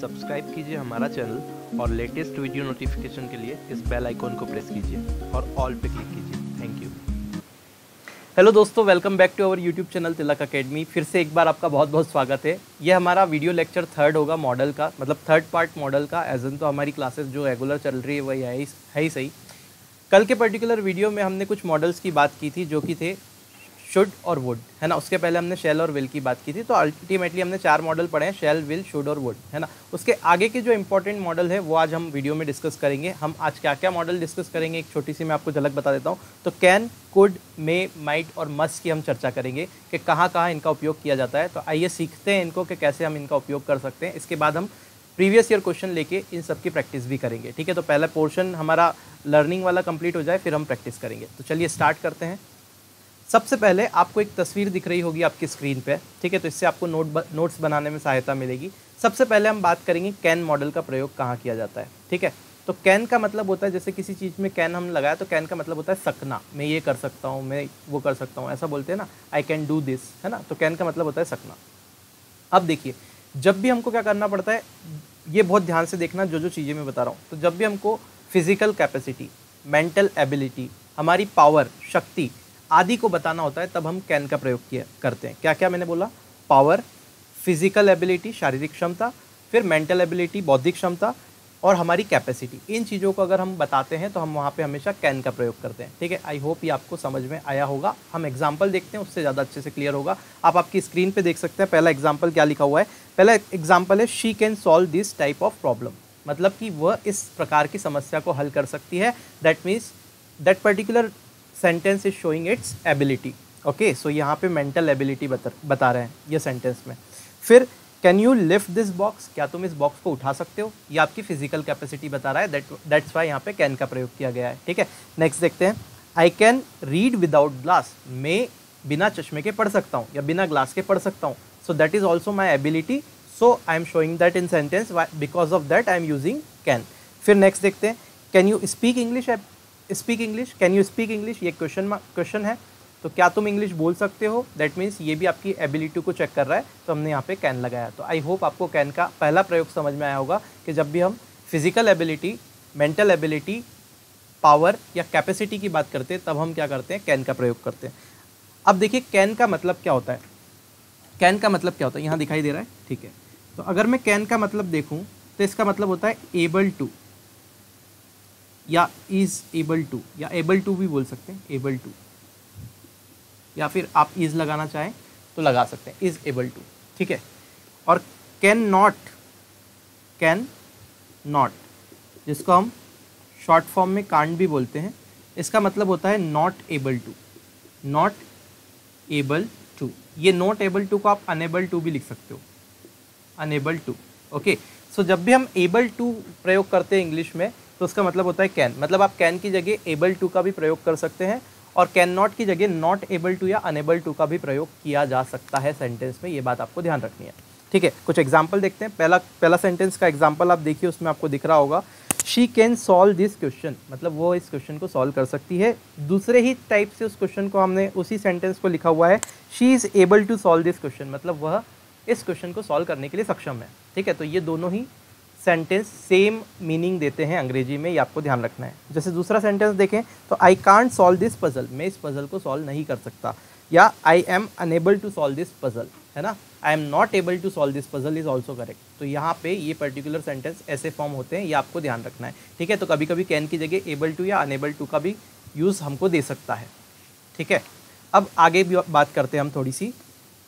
Subscribe कीजिए हमारा channel और लेटेस्ट वीडियो नोटिफिकेशन के लिए इस बेल आइकॉन को प्रेस कीजिए और ऑल पे क्लिक कीजिए। Thank you. हेलो दोस्तों, welcome back to our YouTube channel Tilak academy. फिर से एक बार आपका बहुत बहुत स्वागत है। ये हमारा वीडियो लेक्चर थर्ड होगा मॉडल का, मतलब थर्ड पार्ट मॉडल का। एज एन तो हमारी क्लासेस जो रेगुलर चल रही है वही है ही सही। कल के पर्टिकुलर वीडियो में हमने कुछ मॉडल्स की बात की थी जो कि थे शुड और वुड, है ना। उसके पहले हमने शैल और विल की बात की थी। तो अल्टीमेटली हमने 4 मॉडल पढ़े हैं, शैल, विल, शुड और वुड, है ना। उसके आगे के जो इंपॉर्टेंट मॉडल है वो आज हम वीडियो में डिस्कस करेंगे। हम आज क्या क्या मॉडल डिस्कस करेंगे, एक छोटी सी मैं आपको झलक बता देता हूँ। तो कैन, कुड, मे, माइट और मस्ट की हम चर्चा करेंगे कि कहाँ कहाँ इनका उपयोग किया जाता है। तो आइए सीखते हैं इनको कि कैसे हम इनका उपयोग कर सकते हैं। इसके बाद हम प्रीवियस ईयर क्वेश्चन लेके इन सब की प्रैक्टिस भी करेंगे, ठीक है। तो पहला पोर्शन हमारा लर्निंग वाला कंप्लीट हो जाए, फिर हम प्रैक्टिस करेंगे। तो चलिए स्टार्ट करते हैं। सबसे पहले आपको एक तस्वीर दिख रही होगी आपकी स्क्रीन पे, ठीक है। तो इससे आपको नोट्स बनाने में सहायता मिलेगी। सबसे पहले हम बात करेंगे कैन मॉडल का प्रयोग कहाँ किया जाता है, ठीक है। तो कैन का मतलब होता है, जैसे किसी चीज़ में कैन हम लगाया तो कैन का मतलब होता है सकना। मैं ये कर सकता हूँ, मैं वो कर सकता हूँ, ऐसा बोलते हैं ना, आई कैन डू दिस, है ना। तो कैन का मतलब होता है सकना। अब देखिए, जब भी हमको क्या करना पड़ता है, ये बहुत ध्यान से देखना जो जो चीज़ें मैं बता रहा हूँ। तो जब भी हमको फिजिकल कैपेसिटी, मेंटल एबिलिटी, हमारी पावर, शक्ति आदि को बताना होता है, तब हम कैन का प्रयोग करते हैं। क्या क्या मैंने बोला? पावर, फिजिकल एबिलिटी, शारीरिक क्षमता, फिर मेंटल एबिलिटी, बौद्धिक क्षमता, और हमारी कैपेसिटी। इन चीज़ों को अगर हम बताते हैं तो हम वहाँ पे हमेशा कैन का प्रयोग करते हैं, ठीक है। आई होप ये आपको समझ में आया होगा। हम एग्जाम्पल देखते हैं, उससे ज़्यादा अच्छे से क्लियर होगा। आप आपकी स्क्रीन पे देख सकते हैं पहला एग्जाम्पल क्या लिखा हुआ है। पहला एग्जाम्पल है she can solve this type of problem, मतलब कि वह इस प्रकार की समस्या को हल कर सकती है। That means that particular sentence is showing its ability. Okay, so यहाँ पे मेंटल एबिलिटी बता रहे हैं ये सेंटेंस में। फिर can you lift this box, क्या तुम इस बॉक्स को उठा सकते हो, ये आपकी फिजिकल कैपेसिटी बता रहा है। दैट्स वाई यहाँ पे कैन का प्रयोग किया गया है, ठीक है। नेक्स्ट देखते हैं। I can read without glass, मैं बिना चश्मे के पढ़ सकता हूँ या बिना ग्लास के पढ़ सकता हूँ। So that is also my ability, so I am showing that in sentence, because of that I am using can. फिर नेक्स्ट देखते हैं। Can you speak English, can you speak English, ये क्वेश्चन है। तो क्या तुम इंग्लिश बोल सकते हो, दैट मीन्स ये भी आपकी एबिलिटी को चेक कर रहा है, तो हमने यहाँ पे कैन लगाया। तो आई होप आपको कैन का पहला प्रयोग समझ में आया होगा कि जब भी हम physical ability, mental ability, power या कैपेसिटी की बात करते हैं तब हम क्या करते हैं, कैन का प्रयोग करते हैं। अब देखिए कैन का मतलब क्या होता है। कैन का मतलब क्या होता है, यहाँ दिखाई दे रहा है, ठीक है। तो अगर मैं कैन का मतलब देखूँ तो इसका मतलब होता है एबल टू, या इज एबल टू, या एबल टू भी बोल सकते हैं, एबल टू, या फिर आप इज लगाना चाहें तो लगा सकते हैं, इज एबल टू, ठीक है। और कैन नॉट, जिसको हम शॉर्ट फॉर्म में कांट भी बोलते हैं, इसका मतलब होता है not able to, not able to. ये नॉट एबल टू को आप अनेबल टू भी लिख सकते हो, अनेबल टू। ओके, सो जब भी हम एबल टू प्रयोग करते हैं इंग्लिश में तो उसका मतलब होता है कैन। मतलब आप कैन की जगह एबल टू का भी प्रयोग कर सकते हैं, और कैन नॉट की जगह नॉट एबल टू या अनेबल टू का भी प्रयोग किया जा सकता है सेंटेंस में। ये बात आपको ध्यान रखनी है, ठीक है। कुछ एग्जाम्पल देखते हैं। पहला सेंटेंस का एग्जाम्पल आप देखिए, उसमें आपको दिख रहा होगा she can solve this question, मतलब वो इस क्वेश्चन को सॉल्व कर सकती है। दूसरे ही टाइप से उस क्वेश्चन को हमने उसी सेंटेंस को लिखा हुआ है, she is able to solve this question, मतलब वह इस क्वेश्चन को सॉल्व करने के लिए सक्षम है, ठीक है। तो ये दोनों ही सेंटेंस सेम मीनिंग देते हैं अंग्रेजी में, ये आपको ध्यान रखना है। जैसे दूसरा सेंटेंस देखें तो I can't solve this puzzle, मैं इस पजल को सॉल्व नहीं कर सकता, या I am unable to solve this puzzle, है ना। I am not able to solve this puzzle is also correct. तो यहाँ पे ये पर्टिकुलर सेंटेंस ऐसे फॉर्म होते हैं, ये आपको ध्यान रखना है, ठीक है। तो कभी कभी कैन की जगह एबल टू या अनेबल टू का भी यूज़ हमको दे सकता है, ठीक है। अब आगे भी बात करते हैं हम थोड़ी सी।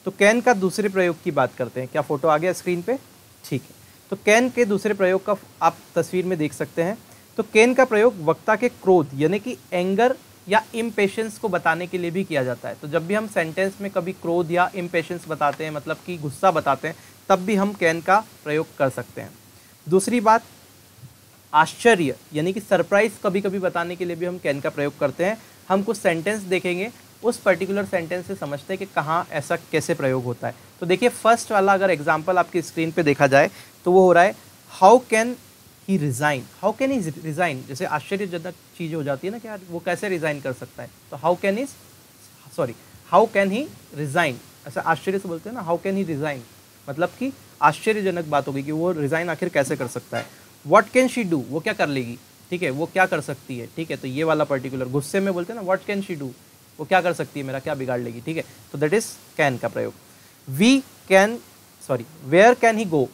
तो कैन का दूसरे प्रयोग की बात करते हैं। क्या फोटो आ गया स्क्रीन पे? ठीक है। तो कैन के दूसरे प्रयोग का आप तस्वीर में देख सकते हैं। तो कैन का प्रयोग वक्ता के क्रोध यानी कि एंगर या इम्पेशेंस को बताने के लिए भी किया जाता है। तो जब भी हम सेंटेंस में कभी क्रोध या इम्पेशेंस बताते हैं, मतलब कि गुस्सा बताते हैं, तब भी हम कैन का प्रयोग कर सकते हैं। दूसरी बात, आश्चर्य यानी कि सरप्राइज कभी कभी बताने के लिए भी हम कैन का प्रयोग करते हैं। हम कुछ सेंटेंस देखेंगे, उस पर्टिकुलर सेंटेंस से समझते हैं कि कहाँ ऐसा कैसे प्रयोग होता है। तो देखिए फर्स्ट वाला अगर एग्जाम्पल आपकी स्क्रीन पे देखा जाए तो वो हो रहा है how can he resign, how can he resign. जैसे आश्चर्यजनक चीज़ हो जाती है ना कि यार वो कैसे रिज़ाइन कर सकता है, तो हाउ कैन ही रिज़ाइन, ऐसा आश्चर्य से बोलते हैं ना, हाउ कैन ही रिज़ाइन, मतलब कि आश्चर्यजनक बात होगी कि वो रिज़ाइन आखिर कैसे कर सकता है। व्हाट कैन शी डू, वो क्या कर लेगी, ठीक है, वो क्या कर सकती है, ठीक है। तो ये वाला पर्टिकुलर गुस्से में बोलते हैं ना, व्हाट कैन शी डू, वो क्या कर सकती है, मेरा क्या बिगाड़ लेगी, ठीक है। तो दैट इज कैन का प्रयोग। वेयर कैन ही गो,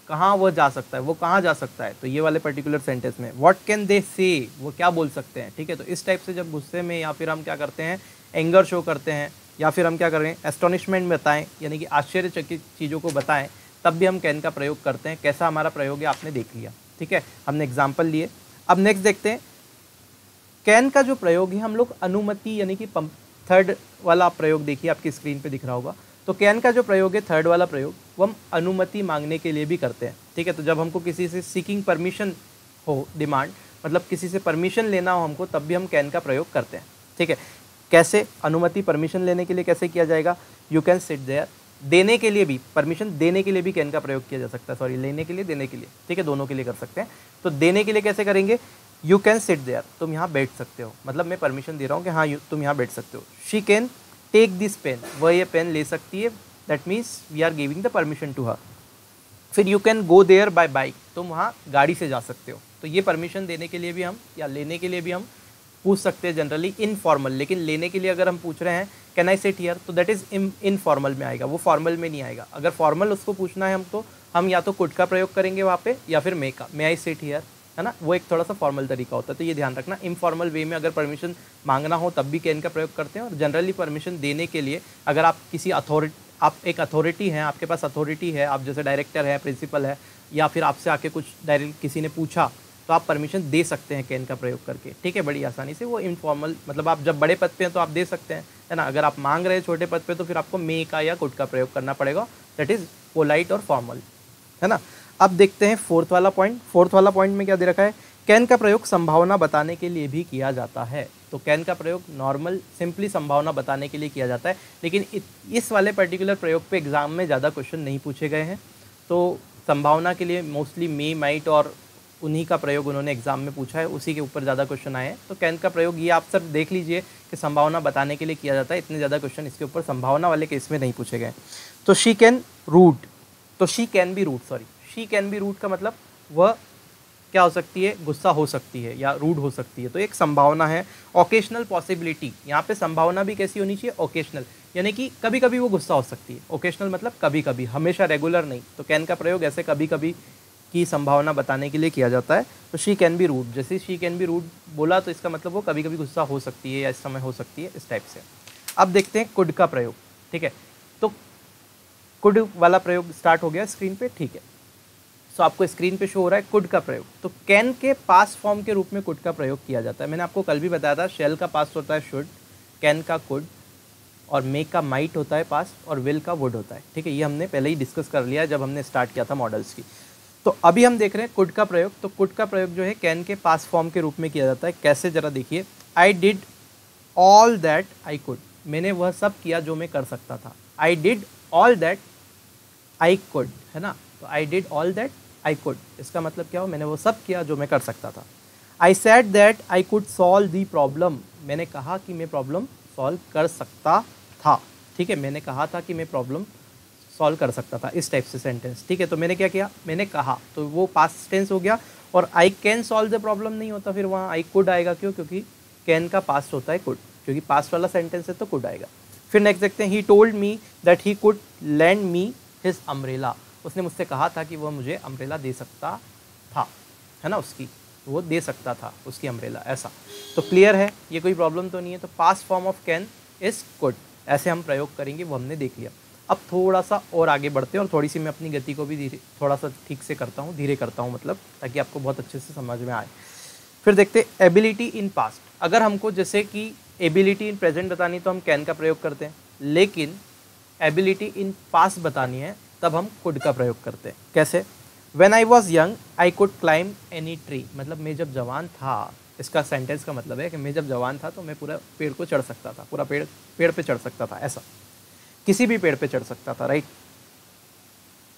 कहाँ वो जा सकता है, वो कहाँ जा सकता है, तो ये वाले पर्टिकुलर सेंटेंस में। व्हाट कैन दे से, वो क्या बोल सकते हैं, ठीक है। तो इस टाइप से जब गुस्से में या फिर हम क्या करते हैं, एंगर शो करते हैं, या फिर हम क्या कर रहे हैं, एस्टोनिशमेंट बताएं, यानी कि आश्चर्यचकित चीज़ों को बताएं, तब भी हम कैन का प्रयोग करते हैं। कैसा हमारा प्रयोग है आपने देख लिया, ठीक है, हमने एग्जाम्पल लिए। अब नेक्स्ट देखते हैं कैन का जो प्रयोग है, हम लोग अनुमति यानी कि थर्ड वाला प्रयोग देखिए, आपकी स्क्रीन पे दिख रहा होगा। तो कैन का जो प्रयोग है, थर्ड वाला प्रयोग, वो हम अनुमति मांगने के लिए भी करते हैं, ठीक है। तो जब हमको किसी से सीकिंग परमिशन हो, डिमांड मतलब किसी से परमिशन लेना हो हमको, तब भी हम कैन का प्रयोग करते हैं, ठीक है। कैसे अनुमति परमिशन लेने के लिए कैसे किया जाएगा, यू कैन सिट देयर, देने के लिए भी, परमिशन देने के लिए भी कैन का प्रयोग किया जा सकता है, सॉरी लेने के लिए, देने के लिए, ठीक है, दोनों के लिए कर सकते हैं। तो देने के लिए कैसे करेंगे, यू कैन सिट देयर, तुम यहाँ बैठ सकते हो, मतलब मैं परमिशन दे रहा हूँ कि हाँ तुम यहाँ बैठ सकते हो। She can take this pen, वह ये पेन ले सकती है, that means we are giving the permission to her. फिर you can go there by bike, तुम वहाँ गाड़ी से जा सकते हो। तो ये परमिशन देने के लिए भी हम या लेने के लिए भी हम पूछ सकते हैं जनरली इनफॉर्मल, लेकिन लेने के लिए अगर हम पूछ रहे हैं कैन आई सिट हियर, तो दैट इज़ इनफॉर्मल में आएगा, वो फॉर्मल में नहीं आएगा। अगर फॉर्मल उसको पूछना है हम, तो हम या तो कुड का प्रयोग करेंगे वहाँ पे, या फिर मे का, मे आई सिट हियर, है ना, वो एक थोड़ा सा फॉर्मल तरीका होता है। तो ये ध्यान रखना, इनफॉर्मल वे में अगर परमिशन मांगना हो तब भी कैन का प्रयोग करते हैं, और जनरली परमिशन देने के लिए अगर आप किसी आप एक अथॉरिटी हैं, आपके पास अथॉरिटी है, आप जैसे डायरेक्टर है, प्रिंसिपल है, या फिर आपसे आके कुछ डायरेक्ट किसी ने पूछा, तो आप परमिशन दे सकते हैं कैन का प्रयोग करके, ठीक है, बड़ी आसानी से। वो इनफॉर्मल मतलब आप जब बड़े पद पे हैं तो आप दे सकते हैं, है ना। अगर आप मांग रहे हैं छोटे पद पे, तो फिर आपको मे का या कुड का प्रयोग करना पड़ेगा, दैट इज़ पोलाइट और फॉर्मल, है ना। अब देखते हैं फोर्थ वाला पॉइंट। फोर्थ वाला पॉइंट में क्या दे रखा है, कैन का प्रयोग संभावना बताने के लिए भी किया जाता है। तो कैन का प्रयोग नॉर्मल सिंपली संभावना बताने के लिए किया जाता है, लेकिन इस वाले पर्टिकुलर प्रयोग पे एग्जाम में ज़्यादा क्वेश्चन नहीं पूछे गए हैं। तो संभावना के लिए मोस्टली मे, माइट और उन्हीं का प्रयोग उन्होंने एग्जाम में पूछा है, उसी के ऊपर ज़्यादा क्वेश्चन आए हैं। तो कैन का प्रयोग ये आप सब देख लीजिए कि संभावना बताने के लिए किया जाता है, इतने ज़्यादा क्वेश्चन इसके ऊपर संभावना वाले केस में नहीं पूछे गए। तो शी कैन रूड, तो she can be rude, sorry she can be rude का मतलब वह क्या हो सकती है, गुस्सा हो सकती है या रूड हो सकती है, तो एक संभावना है। ओकेशनल पॉसिबिलिटी, यहाँ पे संभावना भी कैसी होनी चाहिए, ओकेशनल, यानी कि कभी कभी वो गुस्सा हो सकती है। ओकेशनल मतलब कभी कभी, हमेशा रेगुलर नहीं। तो कैन का प्रयोग ऐसे कभी कभी की संभावना बताने के लिए किया जाता है। तो शी कैन बी रूड, जैसे शी कैन बी रूड बोला तो इसका मतलब वो कभी कभी गुस्सा हो सकती है या इस समय हो सकती है, इस टाइप से। अब देखते हैं कुड का प्रयोग, ठीक है। तो कुड वाला प्रयोग स्टार्ट हो गया स्क्रीन पे, ठीक है। सो आपको स्क्रीन पे शो हो रहा है कुड का प्रयोग। तो कैन के पास्ट फॉर्म के रूप में कुड का प्रयोग किया जाता है। मैंने आपको कल भी बताया था, शेल का पास्ट होता है शुड, कैन का कुड, और मे का माइट होता है पास्ट, और विल का वुड होता है, ठीक है। ये हमने पहले ही डिस्कस कर लिया जब हमने स्टार्ट किया था मॉडल्स की। तो अभी हम देख रहे हैं कुड का प्रयोग। तो कुड का प्रयोग जो है कैन के पास्ट फॉर्म के रूप में किया जाता है। कैसे, जरा देखिए, I did all that I could, मैंने वह सब किया जो मैं कर सकता था। I did all that I could, है ना। तो I did all that I could, इसका मतलब क्या हो, मैंने वो सब किया जो मैं कर सकता था। I said that I could solve the problem, मैंने कहा कि मैं प्रॉब्लम सॉल्व कर सकता था, ठीक है। मैंने कहा था कि मैं प्रॉब्लम सॉल्व कर सकता था, इस टाइप से सेंटेंस, ठीक है। तो मैंने क्या किया, मैंने कहा, तो वो पास्ट टेंस हो गया। और I can solve the problem नहीं होता, फिर वहाँ आई कुड आएगा। क्यों, क्योंकि कैन का पास्ट होता है कुड, क्योंकि पास्ट वाला सेंटेंस है तो कुड आएगा। फिर नेक्स्ट देखते हैं, he told me that he could land me his umbrella, उसने मुझसे कहा था कि वह मुझे अम्ब्रेला दे सकता था, है ना, उसकी वो दे सकता था उसकी अम्ब्रेला, ऐसा। तो क्लियर है, ये कोई प्रॉब्लम तो नहीं है। तो past form of can is could, ऐसे हम प्रयोग करेंगे, वो हमने देख लिया। अब थोड़ा सा और आगे बढ़ते हैं, और थोड़ी सी मैं अपनी गति को भी धीरे, थोड़ा सा ठीक से करता हूँ, धीरे करता हूँ, मतलब ताकि आपको बहुत अच्छे से समझ में आए। फिर देखते एबिलिटी इन पास्ट। अगर हमको जैसे कि एबिलिटी इन प्रेजेंट बतानी तो हम कैन का प्रयोग करते हैं, लेकिन एबिलिटी इन पास्ट बतानी है तब हम कुड का प्रयोग करते हैं। कैसे, when I was young I could climb any tree, मतलब मैं जब जवान था, इसका सेंटेंस का मतलब है कि मैं जब जवान था तो मैं पूरा पेड़ को चढ़ सकता था, पूरा पेड़ पे चढ़ सकता था, ऐसा किसी भी पेड़ पे चढ़ सकता था, right.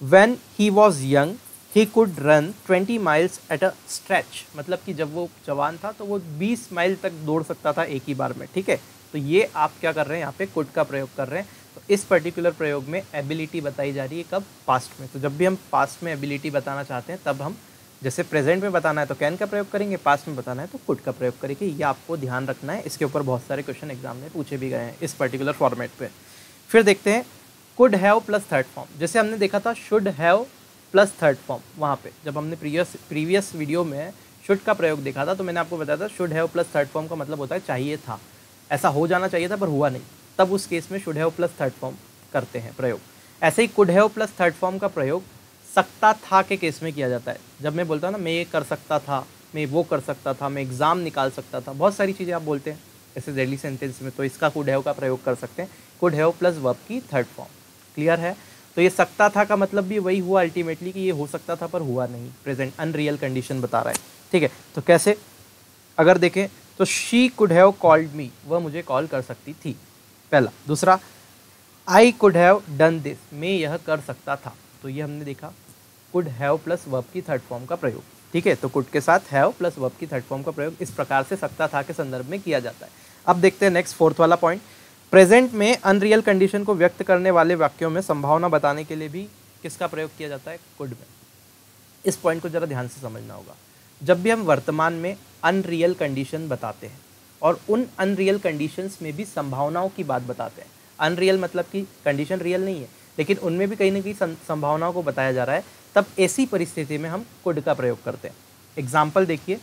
When he was young he could run 20 miles at a stretch, मतलब कि जब वो जवान था तो वो 20 माइल तक दौड़ सकता था एक ही बार में, ठीक है। तो ये आप क्या कर रहे हैं, यहाँ पे कुड का प्रयोग कर रहे हैं, तो इस पर्टिकुलर प्रयोग में एबिलिटी बताई जा रही है कब, पास्ट में। तो जब भी हम पास्ट में एबिलिटी बताना चाहते हैं तब हम, जैसे प्रेजेंट में बताना है तो कैन का प्रयोग करेंगे, पास्ट में बताना है तो कुड का प्रयोग करेंगे। ये आपको ध्यान रखना है, इसके ऊपर बहुत सारे क्वेश्चन एग्जाम में पूछे भी गए हैं इस पर्टिकुलर फॉर्मेट पे। फिर देखते हैं could have plus third form. जैसे हमने देखा था should have plus third form, वहाँ पे जब हमने प्रीवियस वीडियो में शुड का प्रयोग देखा था तो मैंने आपको बताया था should have plus third form का मतलब होता है चाहिए था, ऐसा हो जाना चाहिए था पर हुआ नहीं, तब उस केस में should have plus third form करते हैं प्रयोग। ऐसे he could have plus third form का प्रयोग सकता था के केस में किया जाता है। जब मैं बोलता हूँ ना मैं ये कर सकता था, मैं वो कर सकता था, मैं एग्ज़ाम निकाल सकता था, बहुत सारी चीज़ें आप बोलते हैं ऐसे डेली सेंटेंस में, तो इसका कुड हैव का प्रयोग कर सकते हैं, कुड हैव प्लस वर्ब की थर्ड फॉर्म। क्लियर है? तो ये सकता था का मतलब भी वही हुआ अल्टीमेटली कि ये हो सकता था पर हुआ नहीं, प्रेजेंट अनरियल कंडीशन बता रहा है। ठीक है, तो कैसे अगर देखें तो she could have called me, वह मुझे कॉल कर सकती थी, पहला। दूसरा I could have done this, मैं यह कर सकता था, तो ये हमने देखा कुड हैव प्लस वर्ब की थर्ड फॉर्म का प्रयोग। ठीक है, तो कुड के साथ हैव प्लस वर्ब की थर्ड फॉर्म का प्रयोग इस प्रकार से सकता था के संदर्भ में किया जाता है। अब देखते हैं नेक्स्ट फोर्थ वाला पॉइंट। प्रेजेंट में अनरियल कंडीशन को व्यक्त करने वाले वाक्यों में संभावना बताने के लिए भी किसका प्रयोग किया जाता है, कुड में। इस पॉइंट को जरा ध्यान से समझना होगा। जब भी हम वर्तमान में अनरियल कंडीशन बताते हैं और उन अनरियल कंडीशंस में भी संभावनाओं की बात बताते हैं, अनरियल मतलब कि कंडीशन रियल नहीं है लेकिन उनमें भी कहीं ना कहीं संभावनाओं को बताया जा रहा है, तब ऐसी परिस्थिति में हम कुड का प्रयोग करते हैं। एग्जाम्पल देखिए,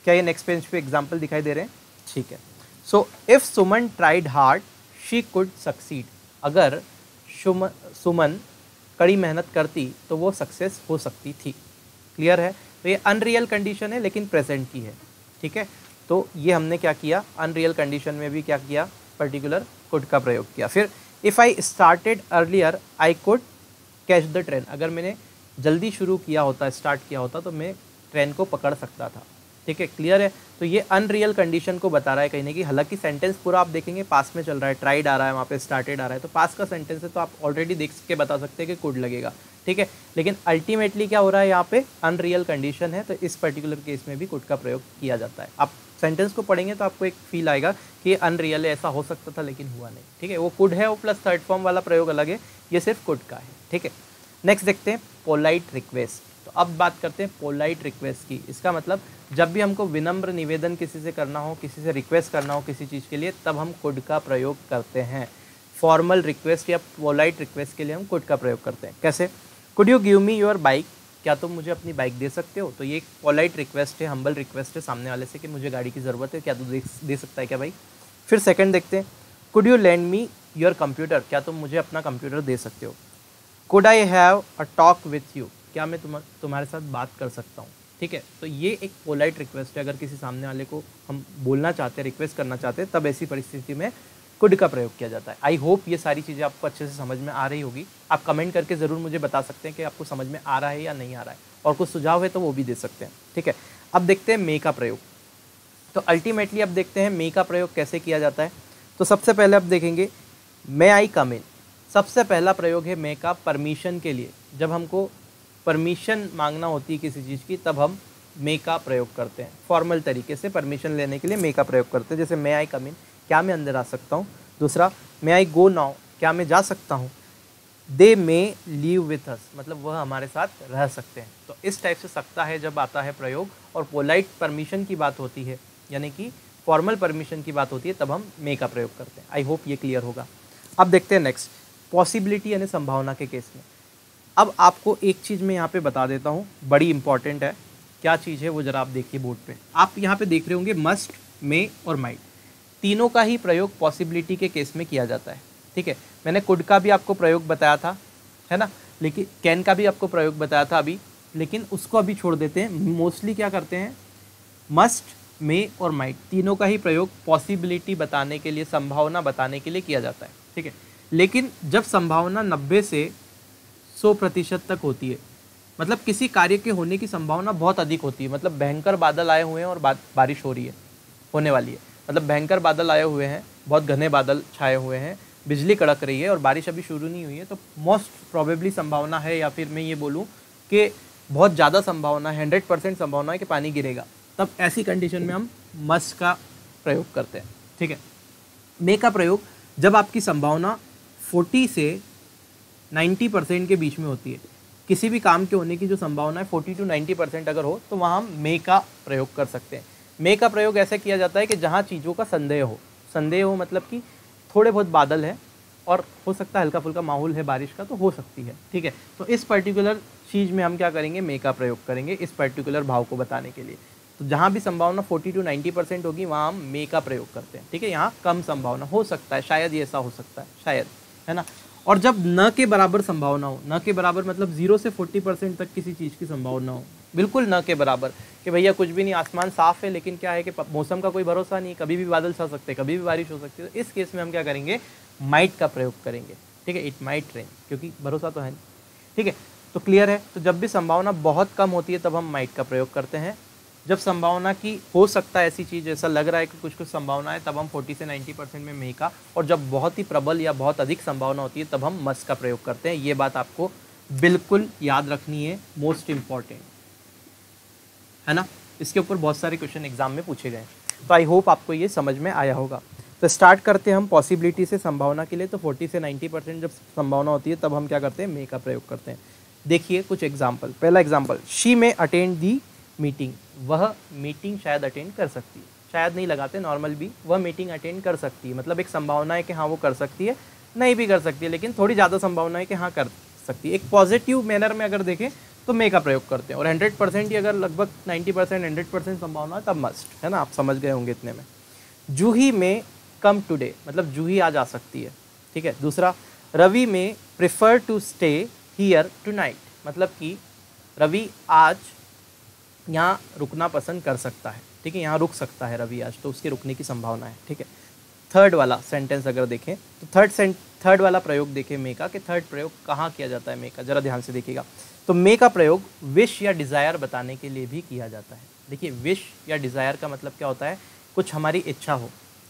क्या ये नेक्स्ट पेज पे एग्जाम्पल दिखाई दे रहे हैं? ठीक है। So if Suman tried hard she could succeed, अगर सुमन कड़ी मेहनत करती तो वो सक्सेस हो सकती थी। क्लियर है? तो ये अनरियल कंडीशन है लेकिन प्रेजेंट की है। ठीक है, तो ये हमने क्या किया, अनरियल कंडीशन में भी क्या किया, पर्टिकुलर कुड का प्रयोग किया। फिर if I started earlier I could catch the train, अगर मैंने जल्दी शुरू किया होता, स्टार्ट किया होता तो मैं ट्रेन को पकड़ सकता था। ठीक है, क्लियर है? तो ये अनरियल कंडीशन को बता रहा है कहीं ना कहीं। हालांकि सेंटेंस पूरा आप देखेंगे पास में चल रहा है, ट्राइड आ रहा है, वहाँ पे स्टार्टेड आ रहा है, तो पास का सेंटेंस है तो आप ऑलरेडी देख के बता सकते हैं कि कुड लगेगा। ठीक है, लेकिन अल्टीमेटली क्या हो रहा है यहाँ पे, अनरियल कंडीशन है, तो इस पर्टिकुलर केस में भी कुड का प्रयोग किया जाता है। आप सेंटेंस को पढ़ेंगे तो आपको एक फील आएगा कि ये अनरियल है, ऐसा हो सकता था लेकिन हुआ नहीं। ठीक है, वो कुड है, वो प्लस थर्ड फॉर्म वाला प्रयोग अलग है, ये सिर्फ कुड का है। ठीक है, नेक्स्ट देखते हैं पोलाइट रिक्वेस्ट। तो अब बात करते हैं पोलाइट रिक्वेस्ट की। इसका मतलब जब भी हमको विनम्र निवेदन किसी से करना हो, किसी से रिक्वेस्ट करना हो किसी चीज़ के लिए, तब हम कुड का प्रयोग करते हैं। फॉर्मल रिक्वेस्ट या पोलाइट रिक्वेस्ट के लिए हम कुड का प्रयोग करते हैं। कैसे? Could you give me your bike, क्या तुम मुझे अपनी बाइक दे सकते हो? तो ये एक पोलाइट रिक्वेस्ट है, हम्बल रिक्वेस्ट है सामने वाले से कि मुझे गाड़ी की ज़रूरत है, क्या तू दे सकता है क्या भाई? फिर सेकंड देखते हैं, could you land me your computer, क्या तुम मुझे अपना कंप्यूटर दे सकते हो? Could I have a talk with you, क्या मैं तुम्हारे साथ बात कर सकता हूँ? ठीक है, तो ये एक पोलाइट रिक्वेस्ट है। अगर किसी सामने वाले को हम बोलना चाहते हैं, रिक्वेस्ट करना चाहते हैं, तब ऐसी परिस्थिति में कुड का प्रयोग किया जाता है। आई होप ये सारी चीज़ें आपको अच्छे से समझ में आ रही होगी। आप कमेंट करके ज़रूर मुझे बता सकते हैं कि आपको समझ में आ रहा है या नहीं आ रहा है, और कुछ सुझाव है तो वो भी दे सकते हैं। ठीक है, अब देखते हैं मे का प्रयोग। तो अल्टीमेटली अब देखते हैं मे का प्रयोग कैसे किया जाता है। तो सबसे पहले अब देखेंगे मे आई कम इन। सबसे पहला प्रयोग है मे का परमिशन के लिए। जब हमको परमिशन मांगना होती है किसी चीज़ की, तब हम मे का प्रयोग करते हैं। फॉर्मल तरीके से परमिशन लेने के लिए मे का प्रयोग करते हैं। जैसे मे आई कम इन, क्या मैं अंदर आ सकता हूँ? दूसरा मे आई गो नाउ, क्या मैं जा सकता हूँ? दे मे लीव विथ अस, मतलब वह हमारे साथ रह सकते हैं। तो इस टाइप से सकता है जब आता है प्रयोग, और पोलाइट परमिशन की बात होती है, यानी कि फॉर्मल परमिशन की बात होती है, तब हम मे का प्रयोग करते हैं। आई होप ये क्लियर होगा। अब देखते हैं नेक्स्ट, पॉसिबिलिटी यानी संभावना के केस में। अब आपको एक चीज़ मैं यहाँ पे बता देता हूँ, बड़ी इंपॉर्टेंट है। क्या चीज़ है वो जरा आप देखिए बोर्ड पे। आप यहाँ पे देख रहे होंगे मस्ट, मे और माइट, तीनों का ही प्रयोग पॉसिबिलिटी के केस में किया जाता है। ठीक है, मैंने कुड का भी आपको प्रयोग बताया था, है ना, लेकिन कैन का भी आपको प्रयोग बताया था अभी, लेकिन उसको अभी छोड़ देते हैं। मोस्टली क्या करते हैं, मस्ट, मे और माइट तीनों का ही प्रयोग पॉसिबिलिटी बताने के लिए, संभावना बताने के लिए किया जाता है। ठीक है, लेकिन जब संभावना 90 से 100% तक होती है, मतलब किसी कार्य के होने की संभावना बहुत अधिक होती है, मतलब भयंकर बादल आए हुए हैं और बारिश हो रही है, होने वाली है, मतलब भयंकर बादल आए हुए हैं, बहुत घने बादल छाए हुए हैं, बिजली कड़क रही है और बारिश अभी शुरू नहीं हुई है, तो मोस्ट प्रोबेबली संभावना है, या फिर मैं ये बोलूँ कि बहुत ज़्यादा संभावना है, 100% संभावना है कि पानी गिरेगा। तब ऐसी कंडीशन में हम मस्ट का प्रयोग करते हैं। ठीक है, मे का प्रयोग जब आपकी संभावना 40 से 90% के बीच में होती है। किसी भी काम के होने की जो संभावना है 40 to 90% अगर हो तो वहाँ हम मे का प्रयोग कर सकते हैं। मे का प्रयोग ऐसे किया जाता है कि जहाँ चीज़ों का संदेह हो मतलब कि थोड़े बहुत बादल है और हो सकता है हल्का फुल्का माहौल है बारिश का, तो हो सकती है, ठीक है। तो इस पर्टिकुलर चीज़ में हम क्या करेंगे, मे का प्रयोग करेंगे इस पर्टिकुलर भाव को बताने के लिए। तो जहाँ भी संभावना 40 to 90% होगी वहाँ हम मे का प्रयोग करते हैं, ठीक है। यहाँ कम संभावना हो सकता है, शायद ये ऐसा हो सकता है, शायद, है ना। और जब न के बराबर संभावना हो, न के बराबर मतलब 0 से 40% तक किसी चीज़ की संभावना हो, बिल्कुल न के बराबर, कि भैया कुछ भी नहीं, आसमान साफ है लेकिन क्या है कि मौसम का कोई भरोसा नहीं, कभी भी बादल छा सकते हैं, कभी भी बारिश हो सकती है, तो इस केस में हम क्या करेंगे, माइट का प्रयोग करेंगे, ठीक है। इट माइट रेन, क्योंकि भरोसा तो है नहीं, ठीक है। तो क्लियर है। तो जब भी संभावना बहुत कम होती है तब हम माइट का प्रयोग करते हैं। जब संभावना की हो सकता है ऐसी चीज़, ऐसा लग रहा है कि कुछ कुछ संभावना है, तब हम 40 से 90% में मे का, और जब बहुत ही प्रबल या बहुत अधिक संभावना होती है तब हम मस्ट का प्रयोग करते हैं। ये बात आपको बिल्कुल याद रखनी है, मोस्ट इम्पॉर्टेंट, है ना। इसके ऊपर बहुत सारे क्वेश्चन एग्जाम में पूछे गए, तो आई होप आपको ये समझ में आया होगा। तो स्टार्ट करते हैं हम पॉसिबिलिटी से संभावना के लिए। तो 40 से 90% जब संभावना होती है तब हम क्या करते हैं, मे का प्रयोग करते हैं। देखिए कुछ एग्जाम्पल। पहला एग्जाम्पल, शी में अटेंड दी मीटिंग, वह मीटिंग शायद अटेंड कर सकती है, शायद नहीं लगाते, नॉर्मल भी, वह मीटिंग अटेंड कर सकती है, मतलब एक संभावना है कि हाँ वो कर सकती है, नहीं भी कर सकती है, लेकिन थोड़ी ज़्यादा संभावना है कि हाँ कर सकती है। एक पॉजिटिव मैनर में अगर देखें तो मे का प्रयोग करते हैं, और 100% ही अगर लगभग 90% 100% संभावना है तब मस्ट, है ना। आप समझ गए होंगे इतने में। जूही में कम टुडे, मतलब जूही आज आ सकती है, ठीक है। दूसरा, Ravi may prefer to stay here tonight, मतलब कि रवि आज यहाँ रुकना पसंद कर सकता है, ठीक है, यहाँ रुक सकता है रवि आज, तो उसके रुकने की संभावना है, ठीक है। थर्ड वाला सेंटेंस अगर देखें तो थर्ड वाला प्रयोग देखें मे का, कि थर्ड प्रयोग कहाँ किया जाता है मे का, जरा ध्यान से देखिएगा। तो मे का प्रयोग विश या डिज़ायर बताने के लिए भी किया जाता है। देखिए विश या डिज़ायर का मतलब क्या होता है, कुछ हमारी इच्छा हो,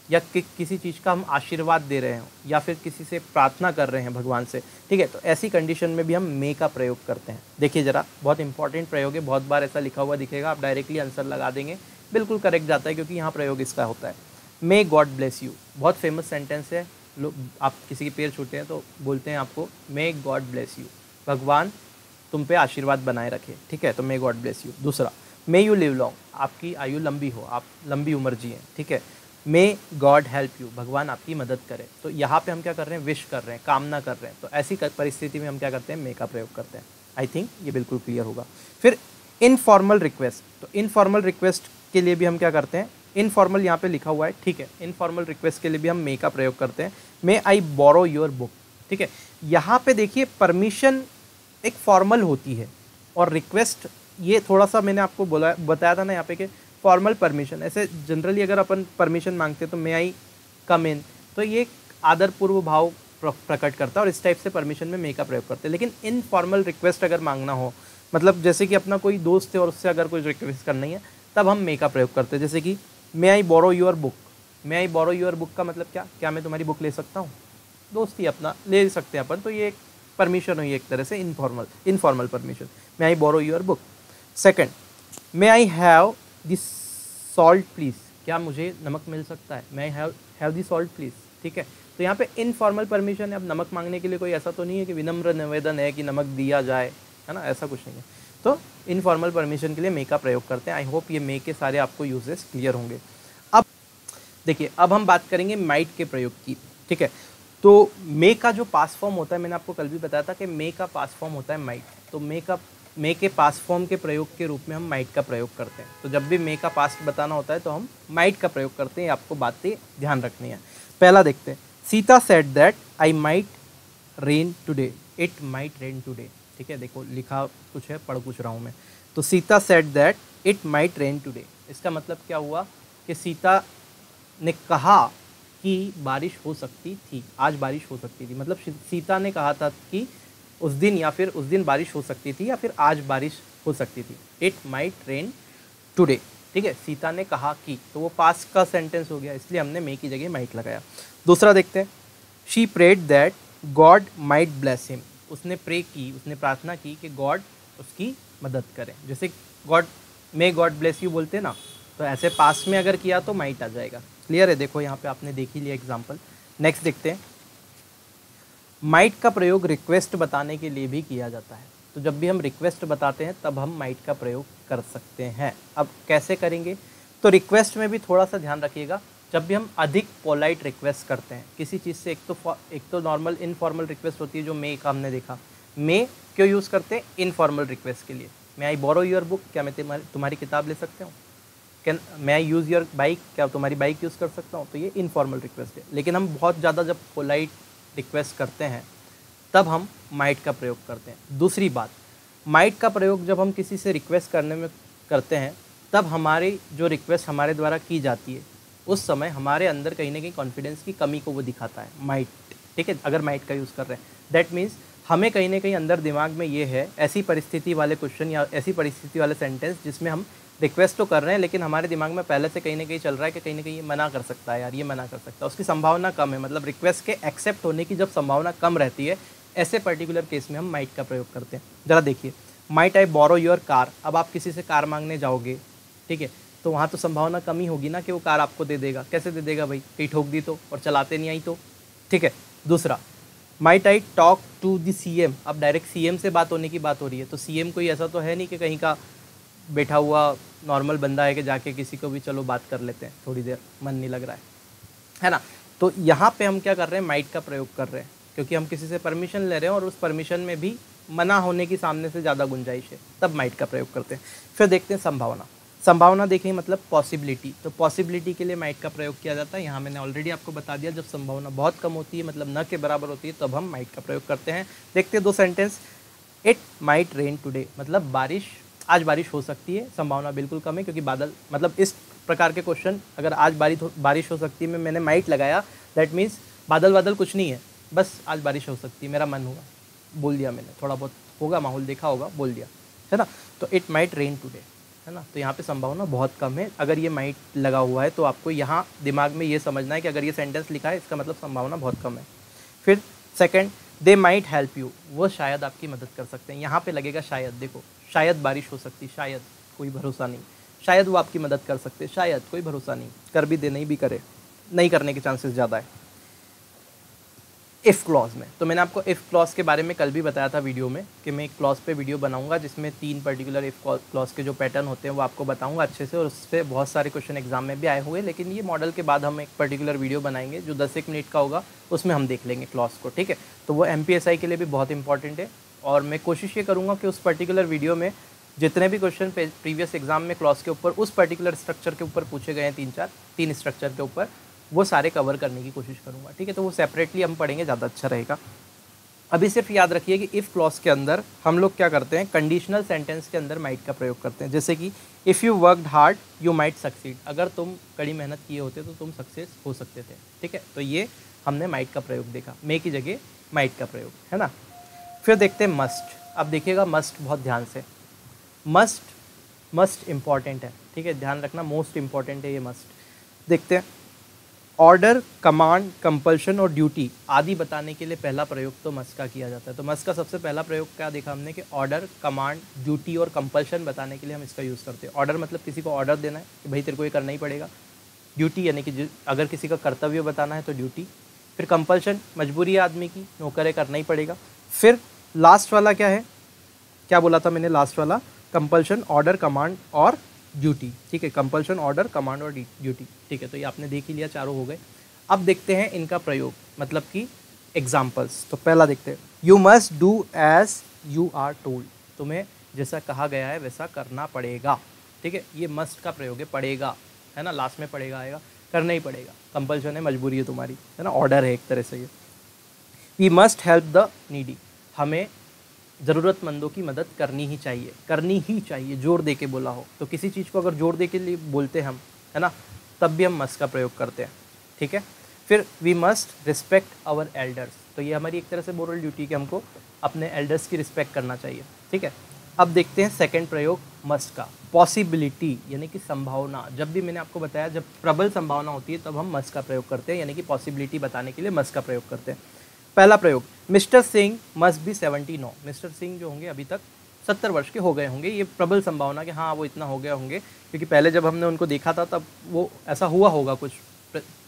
या किसी चीज़ का हम आशीर्वाद दे रहे हों, या फिर किसी से प्रार्थना कर रहे हैं भगवान से, ठीक है। तो ऐसी कंडीशन में भी हम मे का प्रयोग करते हैं। देखिए जरा, बहुत इंपॉर्टेंट प्रयोग है, बहुत बार ऐसा लिखा हुआ दिखेगा, आप डायरेक्टली आंसर लगा देंगे, बिल्कुल करेक्ट जाता है, क्योंकि यहाँ प्रयोग इसका होता है। मे गॉड ब्लेस यू, बहुत फेमस सेंटेंस है, आप किसी के पैर छूटे हैं तो बोलते हैं आपको मे गॉड ब्लेस यू, भगवान तुम पे आशीर्वाद बनाए रखे, ठीक है। तो मे गॉड ब्लेस यू। दूसरा, मे यू लिव लॉन्ग, आपकी आयु लंबी हो, आप लंबी उम्र जिए, ठीक है। मे गॉड हेल्प यू, भगवान आपकी मदद करे। तो यहाँ पे हम क्या कर रहे हैं, विश कर रहे हैं, कामना कर रहे हैं, तो ऐसी परिस्थिति में हम क्या करते हैं, मे का प्रयोग करते हैं। आई थिंक ये बिल्कुल क्लियर होगा। फिर इनफॉर्मल रिक्वेस्ट, तो इनफॉर्मल रिक्वेस्ट के लिए भी हम क्या करते हैं, इनफॉर्मल यहाँ पे लिखा हुआ है, ठीक है। इनफॉर्मल रिक्वेस्ट के लिए भी हम मे का प्रयोग करते हैं। मे आई बोरो योर बुक, ठीक है। यहाँ पे देखिए परमिशन एक फॉर्मल होती है, और रिक्वेस्ट ये थोड़ा सा मैंने आपको बताया था ना यहाँ पे कि फॉर्मल परमिशन, ऐसे जनरली अगर अपन परमिशन मांगते हैं तो मे आई कम इन, तो ये आदरपूर्व भाव प्रकट करता है, और इस टाइप से परमिशन में मे का प्रयोग करते हैं। लेकिन इनफॉर्मल रिक्वेस्ट अगर मांगना हो, मतलब जैसे कि अपना कोई दोस्त है और उससे अगर कोई रिक्वेस्ट करनी है, तब हम मे का प्रयोग करते हैं। जैसे कि may I borrow your book, may I borrow your book का मतलब क्या मैं तुम्हारी बुक ले सकता हूँ, दोस्त ही अपना ले सकते हैं अपन, तो ये एक परमिशन हुई एक तरह से informal permission, may I borrow your book. Second, may I have this salt please, क्या मुझे नमक मिल सकता है, may I have the salt please, ठीक है। तो यहाँ पे इनफॉर्मल परमिशन है। अब नमक मांगने के लिए कोई ऐसा तो नहीं है कि विनम्र निवेदन है कि नमक दिया जाए, है ना, ऐसा कुछ नहीं है। तो इनफॉर्मल परमिशन के लिए मे का प्रयोग करते हैं। आई होप ये मे के सारे आपको यूजेस क्लियर होंगे। अब देखिए, अब हम बात करेंगे माइट के प्रयोग की, ठीक है। तो मे का जो पास फॉर्म होता है, मैंने आपको कल भी बताया था कि मे का पास फॉर्म होता है माइट, तो मे के पास फॉर्म के प्रयोग के रूप में हम माइट का प्रयोग करते हैं। तो जब भी मे का पास्ट बताना होता है तो हम माइट का प्रयोग करते हैं, आपको बातें ध्यान रखनी है। पहला देखते हैं, Sita said that I might rain today, it might rain today, ठीक है। देखो लिखा कुछ है, पढ़ कुछ रहा हूँ मैं। तो Sita said that it might rain today, इसका मतलब क्या हुआ कि सीता ने कहा कि बारिश हो सकती थी, आज बारिश हो सकती थी, मतलब सीता ने कहा था कि उस दिन या फिर उस दिन बारिश हो सकती थी, या फिर आज बारिश हो सकती थी। इट माइट रेन टुडे, ठीक है। सीता ने कहा कि, तो वो पास्ट का सेंटेंस हो गया, इसलिए हमने मे की जगह माइट लगाया। दूसरा देखते हैं, she prayed that God might bless him, उसने प्रे की, उसने प्रार्थना की कि गॉड उसकी मदद करें। जैसे God may God bless you बोलते हैं ना, तो ऐसे पास्ट में अगर किया तो माइट आ जाएगा। क्लियर है, देखो यहाँ पे आपने देख ही लिया एग्जाम्पल। नेक्स्ट देखते हैं, माइट का प्रयोग रिक्वेस्ट बताने के लिए भी किया जाता है। तो जब भी हम रिक्वेस्ट बताते हैं तब हम माइट का प्रयोग कर सकते हैं। अब कैसे करेंगे? तो रिक्वेस्ट में भी थोड़ा सा ध्यान रखिएगा। जब भी हम अधिक पोलाइट रिक्वेस्ट करते हैं किसी चीज़ से, एक तो नॉर्मल इनफॉर्मल रिक्वेस्ट होती है जो मे का हमने देखा। मे क्यों यूज़ करते हैं? इनफॉर्मल रिक्वेस्ट के लिए। मे आई बोरो योर बुक, क्या मैं तुम्हारी किताब ले सकता हूँ? Can may I use your bike, क्या तुम्हारी बाइक यूज़ कर सकता हूँ? तो ये इनफॉर्मल रिक्वेस्ट है। लेकिन हम बहुत ज़्यादा जब पोलाइट रिक्वेस्ट करते हैं तब हम माइट का प्रयोग करते हैं। दूसरी बात, माइट का प्रयोग जब हम किसी से रिक्वेस्ट करने में करते हैं तब हमारी जो रिक्वेस्ट हमारे द्वारा की जाती है उस समय हमारे अंदर कहीं ना कहीं कॉन्फिडेंस की कमी को वो दिखाता है माइट। ठीक है, अगर माइट का यूज़ कर रहे हैं दैट मीन्स हमें कहीं ना कहीं अंदर दिमाग में ये है, ऐसी परिस्थिति वाले क्वेश्चन या ऐसी परिस्थिति वाले सेंटेंस जिसमें हम रिक्वेस्ट तो कर रहे हैं लेकिन हमारे दिमाग में पहले से कहीं ना कहीं चल रहा है कि कहीं ना कहीं ये मना कर सकता है, यार ये मना कर सकता है, उसकी संभावना कम है। मतलब रिक्वेस्ट के एक्सेप्ट होने की जब संभावना कम रहती है, ऐसे पर्टिकुलर केस में हम माइट का प्रयोग करते हैं। ज़रा देखिए, might I borrow your car. अब आप किसी से कार मांगने जाओगे, ठीक है, तो वहाँ तो संभावना कम ही होगी ना कि वो कार आपको दे देगा। कैसे दे देगा भाई? कहीं ठोक दी तो, और चलाते नहीं आई तो। ठीक है। दूसरा, might I talk to the CM। अब डायरेक्ट CM से बात होने की बात हो रही है, तो CM कोई ऐसा तो है नहीं कि कहीं का बैठा हुआ नॉर्मल बंदा है कि जाके किसी को भी चलो बात कर लेते हैं थोड़ी देर, मन नहीं लग रहा है ना। तो यहाँ पे हम क्या कर रहे हैं? माइट का प्रयोग कर रहे हैं, क्योंकि हम किसी से परमिशन ले रहे हैं और उस परमिशन में भी मना होने की सामने से ज़्यादा गुंजाइश है, तब माइट का प्रयोग करते हैं। फिर देखते हैं संभावना। संभावना देखें मतलब पॉसिबिलिटी। तो पॉसिबिलिटी के लिए माइट का प्रयोग किया जाता है। यहाँ मैंने ऑलरेडी आपको बता दिया, जब संभावना बहुत कम होती है मतलब न के बराबर होती है तब हम माइट का प्रयोग करते हैं। देखते हैं दो sentence. It might rain today, मतलब आज बारिश हो सकती है। संभावना बिल्कुल कम है क्योंकि बादल, मतलब इस प्रकार के क्वेश्चन अगर आज बारिश हो सकती है में मैंने माइट लगाया, दैट मीन्स बादल कुछ नहीं है, बस आज बारिश हो सकती है, मेरा मन हुआ, बोल दिया मैंने, थोड़ा बहुत होगा, माहौल देखा होगा, बोल दिया, है ना। तो इट माइट रेन टुडे, है ना। तो यहाँ पे संभावना बहुत कम है। अगर ये माइट लगा हुआ है तो आपको यहाँ दिमाग में ये समझना है कि अगर ये सेंटेंस लिखा है इसका मतलब संभावना बहुत कम है। फिर second, they might help you, वो शायद आपकी मदद कर सकते हैं। यहाँ पे लगेगा शायद। देखो, शायद बारिश हो सकती, शायद, कोई भरोसा नहीं, शायद वो आपकी मदद कर सकते, शायद, कोई भरोसा नहीं, कर भी दे, नहीं भी करे, नहीं करने के चांसेस ज़्यादा है। इफ़ क्लॉज में, तो मैंने आपको इफ़ क्लॉज के बारे में कल भी बताया था वीडियो में कि मैं एक क्लॉज पे वीडियो बनाऊंगा जिसमें 3 पर्टिकुलर इफ़ क्लॉज के जो पैटर्न होते हैं वो आपको बताऊंगा अच्छे से, और उससे बहुत सारे क्वेश्चन एग्जाम में भी आए हुए। लेकिन ये मॉडल के बाद हम एक पर्टिकुलर वीडियो बनाएंगे जो 10-1 मिनट का होगा, उसमें हम देख लेंगे क्लॉज को, ठीक है। तो वो MPSI के लिए भी बहुत इंपॉर्टेंट है, और मैं कोशिश ये करूँगा कि उस पर्टिकुलर वीडियो में जितने भी क्वेश्चन प्रीवियस एग्जाम में क्लॉज के ऊपर उस पर्टिकुलर स्ट्रक्चर के ऊपर पूछे गए हैं, 3 स्ट्रक्चर के ऊपर, वो सारे कवर करने की कोशिश करूँगा, ठीक है। तो वो सेपरेटली हम पढ़ेंगे, ज़्यादा अच्छा रहेगा। अभी सिर्फ याद रखिए कि इफ़ क्लॉज के अंदर हम लोग क्या करते हैं, कंडीशनल सेंटेंस के अंदर माइट का प्रयोग करते हैं। जैसे कि if you worked hard you might succeed, अगर तुम कड़ी मेहनत किए होते तो तुम सक्सेस हो सकते थे, ठीक है। तो ये हमने माइट का प्रयोग देखा, मे की जगह माइट का प्रयोग, है ना। फिर देखते हैं मस्ट। अब देखिएगा मस्ट बहुत ध्यान से, मस्ट इम्पॉर्टेंट है, ठीक है, ध्यान रखना, मोस्ट इम्पॉर्टेंट है ये मस्ट। देखते हैं, ऑर्डर, कमांड, कंपल्शन और ड्यूटी आदि बताने के लिए पहला प्रयोग तो मस्ट का किया जाता है। तो मस्ट का सबसे पहला प्रयोग क्या देखा हमने कि ऑर्डर, कमांड, ड्यूटी और कंपल्शन बताने के लिए हम इसका यूज़ करते हैं। ऑर्डर मतलब किसी को ऑर्डर देना है कि भाई तेरे को ये करना ही पड़ेगा। ड्यूटी यानी कि अगर किसी का कर्तव्य बताना है तो ड्यूटी। फिर कंपल्शन, मजबूरी है आदमी की, नौकर है, करना ही पड़ेगा। फिर लास्ट वाला क्या है, क्या बोला था मैंने, लास्ट वाला कंपल्शन, ऑर्डर, कमांड और ड्यूटी, ठीक है। कंपल्शन, ऑर्डर, कमांड और ड्यूटी, ठीक है। तो ये आपने देख ही लिया, चारों हो गए। अब देखते हैं इनका प्रयोग, मतलब कि एग्जाम्पल्स। तो पहला देखते हैं, you must do as you are told, तुम्हें जैसा कहा गया है वैसा करना पड़ेगा, ठीक है। ये मस्ट का प्रयोग है, पड़ेगा, है ना, लास्ट में पड़ेगा आएगा, करना ही पड़ेगा। कंपल्शन है, मजबूरी है तुम्हारी, है ना, ऑर्डर है एक तरह से ये। We must help the needy, हमें ज़रूरतमंदों की मदद करनी ही चाहिए, जोर दे के बोला हो। तो किसी चीज़ को अगर जोर दे के लिए बोलते हैं हम, है ना, तब भी हम मस्ट का प्रयोग करते हैं, ठीक है। फिर we must respect our elders, तो ये हमारी एक तरह से मोरल ड्यूटी कि हमको अपने एल्डर्स की रिस्पेक्ट करना चाहिए, ठीक है। अब देखते हैं सेकंड प्रयोग मस्ट का, पॉसिबिलिटी यानी कि संभावना। जब भी मैंने आपको बताया जब प्रबल संभावना होती है तब हम मस्ट का प्रयोग करते हैं, यानी कि पॉसिबिलिटी बताने के लिए मस्ट का प्रयोग करते हैं। पहला प्रयोग, Mister Singh must be 70 now, Mister Singh जो होंगे अभी तक 70 वर्ष के हो गए होंगे। ये प्रबल संभावना कि हाँ वो इतना हो गए होंगे, क्योंकि पहले जब हमने उनको देखा था तब वो ऐसा हुआ होगा कुछ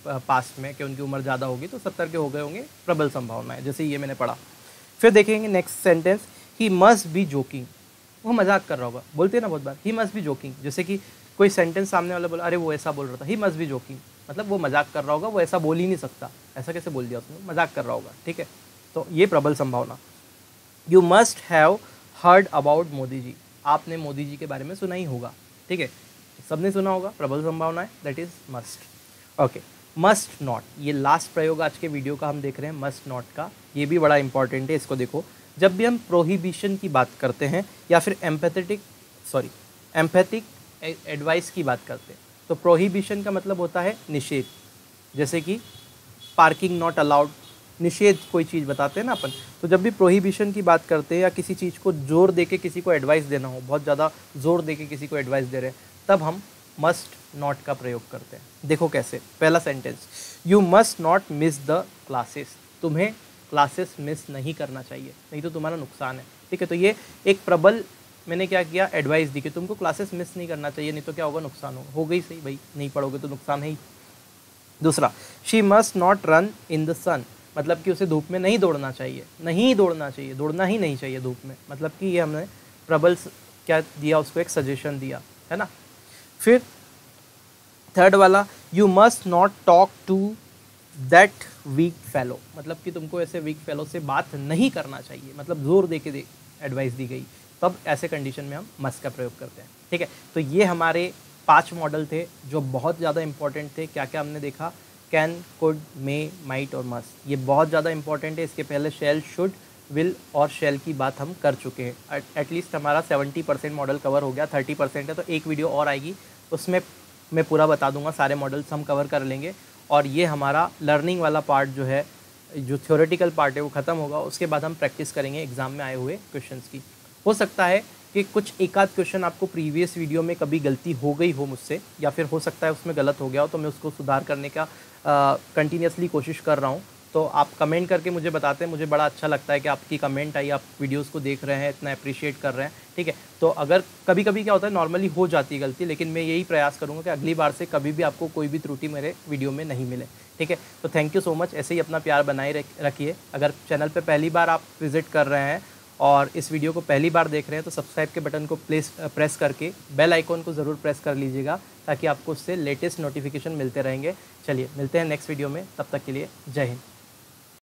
पास्ट में कि उनकी उम्र ज़्यादा होगी, तो 70 के हो गए होंगे, प्रबल संभावना है, जैसे ये मैंने पढ़ा। फिर देखेंगे next sentence, he must be joking, वो मजाक कर रहा होगा, बोलते हैं ना बहुत बार, ही मस्ट बी जोकिंग। जैसे कि कोई सेंटेंस सामने वाला बोला, अरे वो ऐसा बोल रहा था, ही मस्ट बी जोकिंग, मतलब वो मजाक कर रहा होगा, वो ऐसा बोल ही नहीं सकता, ऐसा कैसे बोल दिया उसने, मजाक कर रहा होगा, ठीक है। तो ये प्रबल संभावना। You must have heard about Modi ji, आपने मोदी जी के बारे में सुना ही होगा, ठीक है, सबने सुना होगा, प्रबल संभावना है, that is must. Okay, must not, ये लास्ट प्रयोग आज के वीडियो का हम देख रहे हैं, मस्ट नॉट का, ये भी बड़ा इंपॉर्टेंट है, इसको देखो। जब भी हम प्रोहिबिशन की बात करते हैं या फिर एम्पैथिक एडवाइस की बात करते हैं, तो प्रोहिबिशन का मतलब होता है निषेध, जैसे कि पार्किंग नॉट अलाउड, निषेध कोई चीज़ बताते हैं ना अपन। तो जब भी प्रोहिबिशन की बात करते हैं या किसी चीज़ को जोर दे के किसी को एडवाइस देना हो, बहुत ज़्यादा जोर दे के किसी को एडवाइस दे रहे हैं, तब हम मस्ट नॉट का प्रयोग करते हैं। देखो कैसे, पहला sentence, you must not miss the classes, तुम्हें क्लासेस मिस नहीं करना चाहिए, नहीं तो तुम्हारा नुकसान है, ठीक है। तो ये एक प्रबल, मैंने क्या किया, एडवाइस दी कि तुमको क्लासेस मिस नहीं करना चाहिए, नहीं तो क्या होगा, नुकसान हो गई, सही भाई, नहीं पढ़ोगे तो नुकसान है ही। दूसरा, she must not run in the sun, मतलब कि उसे धूप में नहीं दौड़ना चाहिए, नहीं दौड़ना चाहिए, दौड़ना ही नहीं चाहिए धूप में, मतलब कि ये हमने प्रबल क्या दिया, उसको एक सजेशन दिया, है ना। फिर थर्ड वाला, you must not talk to that weak fellow, मतलब कि तुमको ऐसे वीक फेलो से बात नहीं करना चाहिए, मतलब जोर दे के एडवाइस दी गई, तब ऐसे कंडीशन में हम मस्ट का प्रयोग करते हैं, ठीक है। तो ये हमारे 5 मॉडल थे जो बहुत ज़्यादा इंपॉर्टेंट थे। क्या क्या हमने देखा, कैन, कुड, मे, माइट और मस्ट, ये बहुत ज़्यादा इंपॉर्टेंट है। इसके पहले शैल, शुड, विल और शैल की बात हम कर चुके हैं। एटलीस्ट हमारा 70% मॉडल कवर हो गया, 30% है, तो एक वीडियो और आएगी, उसमें मैं पूरा बता दूंगा, सारे मॉडल्स हम कवर कर लेंगे। और ये हमारा लर्निंग वाला पार्ट जो है, जो थ्योरेटिकल पार्ट है, वो ख़त्म होगा। उसके बाद हम प्रैक्टिस करेंगे एग्ज़ाम में आए हुए क्वेश्चंस की। हो सकता है कि कुछ एक आध क्वेश्चन आपको प्रीवियस वीडियो में कभी गलती हो गई हो मुझसे, या फिर हो सकता है उसमें गलत हो गया हो, तो मैं उसको सुधार करने का कंटिन्यूसली कोशिश कर रहा हूँ। तो आप कमेंट करके मुझे बताते हैं, मुझे बड़ा अच्छा लगता है कि आपकी कमेंट आई, आप वीडियोस को देख रहे हैं, इतना अप्रिशिएट कर रहे हैं, ठीक है। तो अगर कभी कभी क्या होता है, नॉर्मली हो जाती है गलती, लेकिन मैं यही प्रयास करूँगा कि अगली बार से कभी भी आपको कोई भी त्रुटि मेरे वीडियो में नहीं मिले, ठीक है। तो थैंक यू सो मच, ऐसे ही अपना प्यार बनाए रखिए। अगर चैनल पर पहली बार आप विजिट कर रहे हैं और इस वीडियो को पहली बार देख रहे हैं, तो सब्सक्राइब के बटन को प्रेस करके बेल आइकॉन को ज़रूर प्रेस कर लीजिएगा, ताकि आपको उससे लेटेस्ट नोटिफिकेशन मिलते रहेंगे। चलिए मिलते हैं नेक्स्ट वीडियो में, तब तक के लिए जय हिंद।